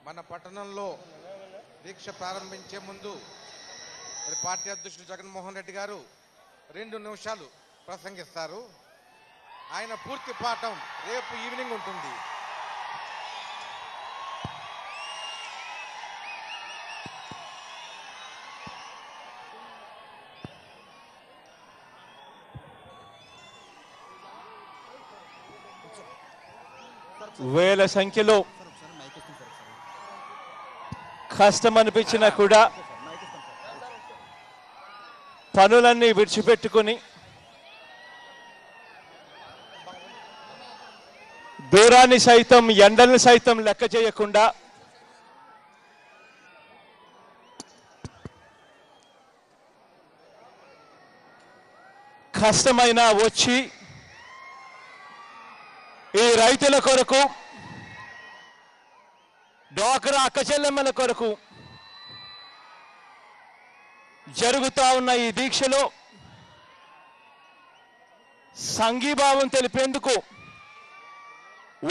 మన పట్టణంలో దీక్ష ప్రారంభించే ముందు పార్టీ అధ్యక్షుడు జగన్మోహన్ రెడ్డి గారు 2 నిమిషాలు ప్రసంగిస్తారు. ఆయన పూర్తి పాఠం రేపు ఈవినింగ్ ఉంటుంది. వేల సంఖ్యలో కష్టం అనిపించినా కూడా పనులన్నీ విడిచిపెట్టుకుని దూరాన్ని సైతం ఎండల్ని సైతం లెక్క చేయకుండా కష్టమైనా వచ్చి ఈ రైతుల కొరకు, డ్వాక్రా అక్కచెల్లెమ్మల కొరకు జరుగుతా ఉన్న ఈ దీక్షలో సంఘీభావం తెలిపేందుకు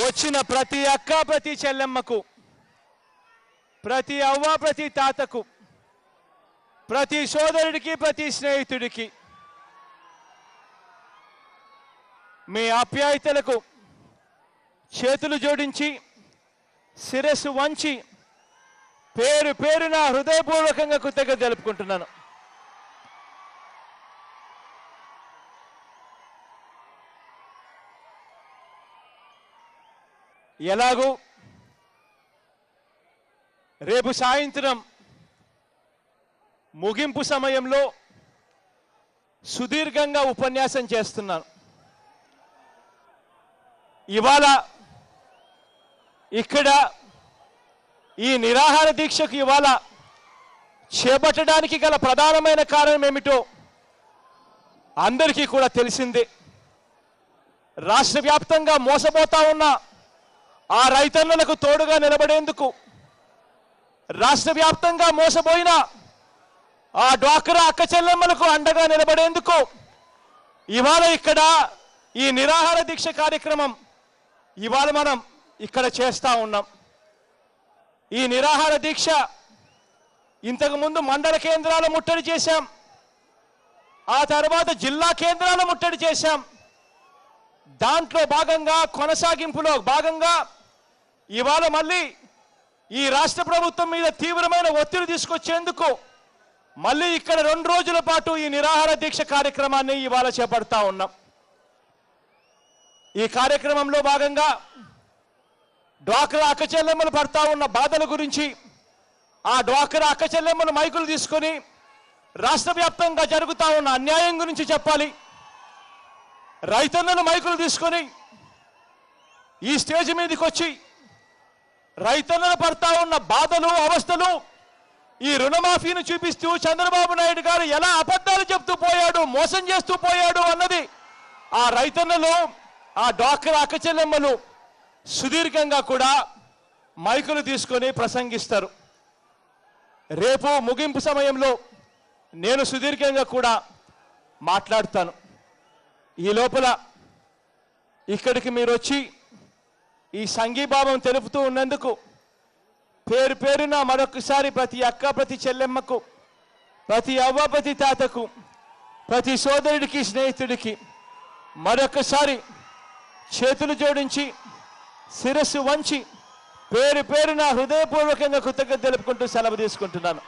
వచ్చిన ప్రతి అక్క, ప్రతి చెల్లెమ్మకు, ప్రతి అవ్వ, ప్రతి తాతకు, ప్రతి సోదరుడికి, ప్రతి స్నేహితుడికి మీ ఆప్యాయతలకు చేతులు జోడించి శిరస్సు వంచి పేరు పేరున హృదయపూర్వకంగా కృతజ్ఞత తెలుపుకుంటున్నాను. ఎలాగూ రేపు సాయంత్రం ముగింపు సమయంలో సుదీర్ఘంగా ఉపన్యాసం చేస్తున్నాను. ఇవాళ ఇక్కడ ఈ నిరాహార దీక్షకు ఇవాళ చేపట్టడానికి గల ప్రధానమైన కారణం ఏమిటో అందరికీ కూడా తెలిసిందే. రాష్ట్ర వ్యాప్తంగా మోసపోతా ఉన్న ఆ రైతన్నలకు తోడుగా నిలబడేందుకు, రాష్ట్ర వ్యాప్తంగా మోసపోయిన ఆ డ్వాక్రా అక్క చెల్లెమ్మలకు అండగా నిలబడేందుకు ఇవాళ ఇక్కడ ఈ నిరాహార దీక్ష కార్యక్రమం ఇవాళ మనం ఇక్కడ చేస్తా ఉన్నాం. ఈ నిరాహార దీక్ష ఇంతకుముందు మండల కేంద్రాలు ముట్టడి చేశాం, ఆ తర్వాత జిల్లా కేంద్రాలు ముట్టడి చేశాం. దాంట్లో భాగంగా, కొనసాగింపులో భాగంగా ఇవాళ మళ్ళీ ఈ రాష్ట్ర ప్రభుత్వం మీద తీవ్రమైన ఒత్తిడి తీసుకొచ్చేందుకు మళ్ళీ ఇక్కడ 2 రోజుల పాటు ఈ నిరాహార దీక్ష కార్యక్రమాన్ని ఇవాళ చేపడతా ఉన్నాం. ఈ కార్యక్రమంలో భాగంగా డ్వాక్రా అక్క చెల్లెమ్మలు పడతా ఉన్న బాధల గురించి, ఆ డ్వాక్రా అక్క చెల్లెమ్మలు మైకులు తీసుకొని రాష్ట్ర వ్యాప్తంగా జరుగుతా ఉన్న అన్యాయం గురించి చెప్పాలి. రైతన్నలు మైకులు తీసుకొని ఈ స్టేజ్ మీదకి వచ్చి రైతన్నలు పడతా ఉన్న బాధలు, అవస్థలు, ఈ రుణమాఫీని చూపిస్తూ చంద్రబాబు నాయుడు గారు ఎలా అబద్ధాలు చెప్తూ పోయాడు, మోసం చేస్తూ పోయాడు అన్నది ఆ రైతన్నలు, ఆ డ్వాక్రా అక్క చెల్లెమ్మలు సుదీర్ఘంగా కూడా మైకులు తీసుకొని ప్రసంగిస్తారు. రేపు ముగింపు సమయంలో నేను సుదీర్ఘంగా కూడా మాట్లాడతాను. ఈ లోపల ఇక్కడికి మీరు వచ్చి ఈ సంఘీభావం తెలుపుతూ ఉన్నందుకు పేరు పేరున మరొకసారి ప్రతి అక్క, ప్రతి చెల్లెమ్మకు, ప్రతి అవ్వ, ప్రతి తాతకు, ప్రతి సోదరుడికి, స్నేహితుడికి మరొకసారి చేతులు జోడించి శిరస్సు వంచి పేరు పేరున హృదయపూర్వకంగా కృతజ్ఞత తెలుపుకుంటూ సెలవు తీసుకుంటున్నాను.